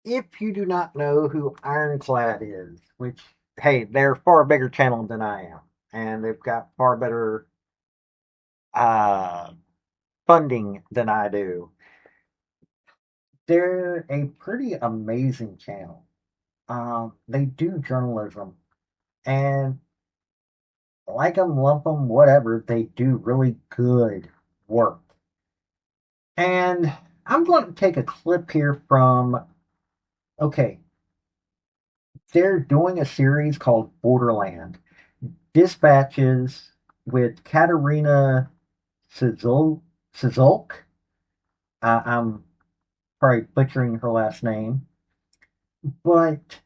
if you do not know who Ironclad is, which, hey, they're a far bigger channel than I am, and they've got far better uh, funding than I do. They're a pretty amazing channel. They do journalism, and like them, love them, whatever, they do really good work. And I'm going to take a clip here from, okay, they're doing a series called Borderland Dispatches with Katerina Sizulk. I'm probably butchering her last name, but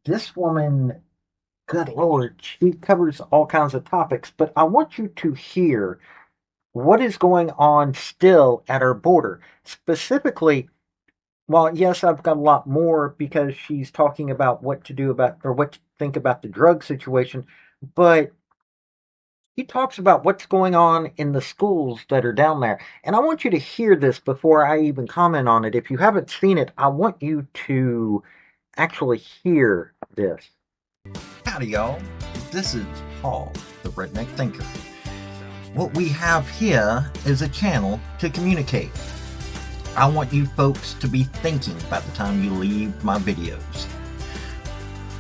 this woman, good lord, she covers all kinds of topics. But I want you to hear what is going on still at our border. Specifically, well, yes, I've got a lot more because she's talking about what to do about or what to think about the drug situation, but he talks about what's going on in the schools that are down there. And I want you to hear this before I even comment on it. If you haven't seen it, I want you to actually hear this. Howdy, y'all. This is Paul, the Redneck Thinker. What we have here is a channel to communicate. I want you folks to be thinking by the time you leave my videos.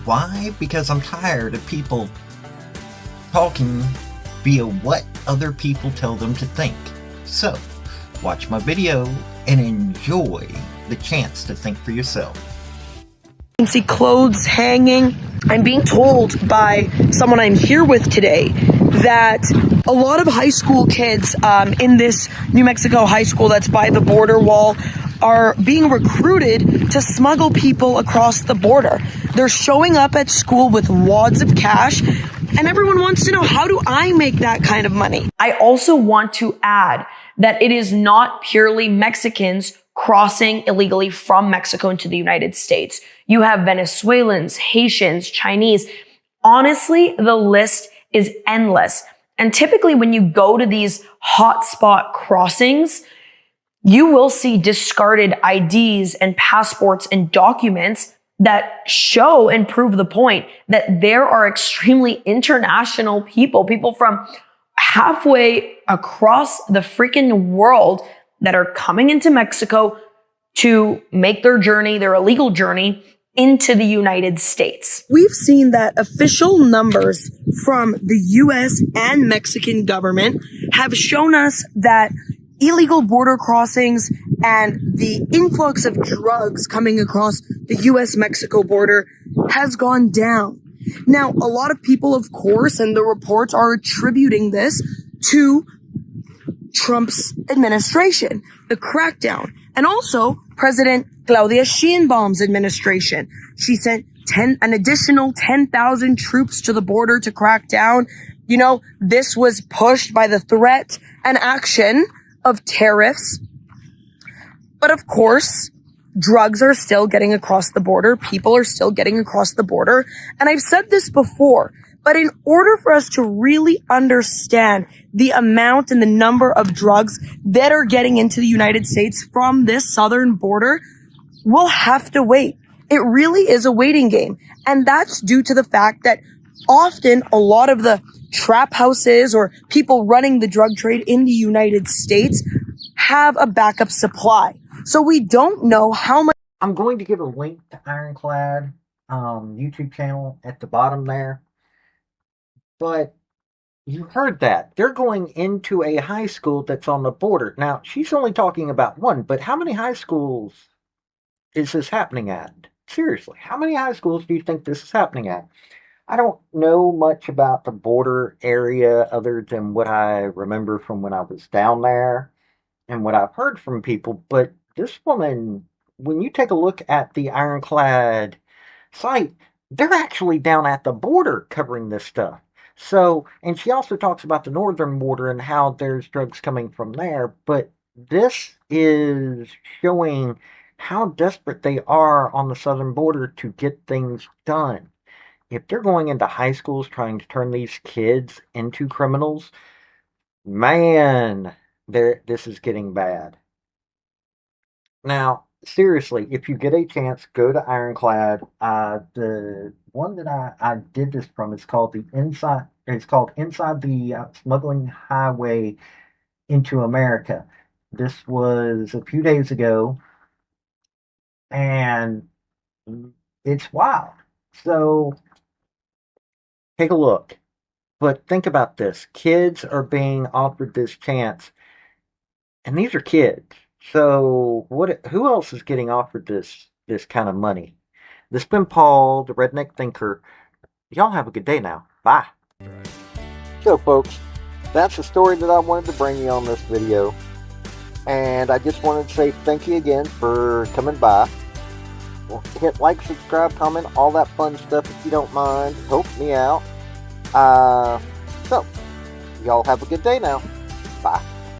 Why? Because I'm tired of people talking via what other people tell them to think. So, watch my video and enjoy the chance to think for yourself. You can see clothes hanging. I'm being told by someone I'm here with today that a lot of high school kids in this New Mexico high school that's by the border wall are being recruited to smuggle people across the border. They're showing up at school with wads of cash, and everyone wants to know, how do I make that kind of money? I also want to add that it is not purely Mexicans crossing illegally from Mexico into the United States. You have Venezuelans, Haitians, Chinese. Honestly, the list is endless. And typically when you go to these hotspot crossings, you will see discarded IDs and passports and documents that show and prove the point that there are extremely international people from halfway across the freaking world that are coming into Mexico to make their journey, their illegal journey into the United States. We've seen that official numbers from the US and Mexican government have shown us that illegal border crossings and the influx of drugs coming across the US-Mexico border has gone down. Now, a lot of people, of course, and the reports are attributing this to Trump's administration, the crackdown, and also President Claudia Sheinbaum's administration. She sent an additional 10,000 troops to the border to crack down. You know, this was pushed by the threat and action of tariffs. But of course, drugs are still getting across the border. People are still getting across the border. And I've said this before, but in order for us to really understand the amount and the number of drugs that are getting into the United States from this southern border, we'll have to wait. It really is a waiting game. And that's due to the fact that often a lot of the trap houses or people running the drug trade in the United States have a backup supply. So we don't know how much. I'm going to give a link to Ironclad YouTube channel at the bottom there. But you heard that. They're going into a high school that's on the border. Now, she's only talking about one, but how many high schools is this happening at? Seriously, how many high schools do you think this is happening at? I don't know much about the border area other than what I remember from when I was down there and what I've heard from people, but this woman, when you take a look at the Ironclad site, they're actually down at the border covering this stuff. So, and she also talks about the northern border and how there's drugs coming from there, but this is showing how desperate they are on the southern border to get things done. If they're going into high schools trying to turn these kids into criminals, man, this is getting bad. Now, seriously, if you get a chance, go to Ironclad. The one that I did this from is called the Inside. It's called Inside the Smuggling Highway into America. This was a few days ago, and it's wild. So take a look. But think about this: kids are being offered this chance, and these are kids. So what? Who else is getting offered this kind of money? This has been Paul, the Redneck Thinker. Y'all have a good day now. Bye. So, folks, that's the story that I wanted to bring you on this video. And I just wanted to say thank you again for coming by. Hit like, subscribe, comment, all that fun stuff if you don't mind. Help me out. So, y'all have a good day now. Bye.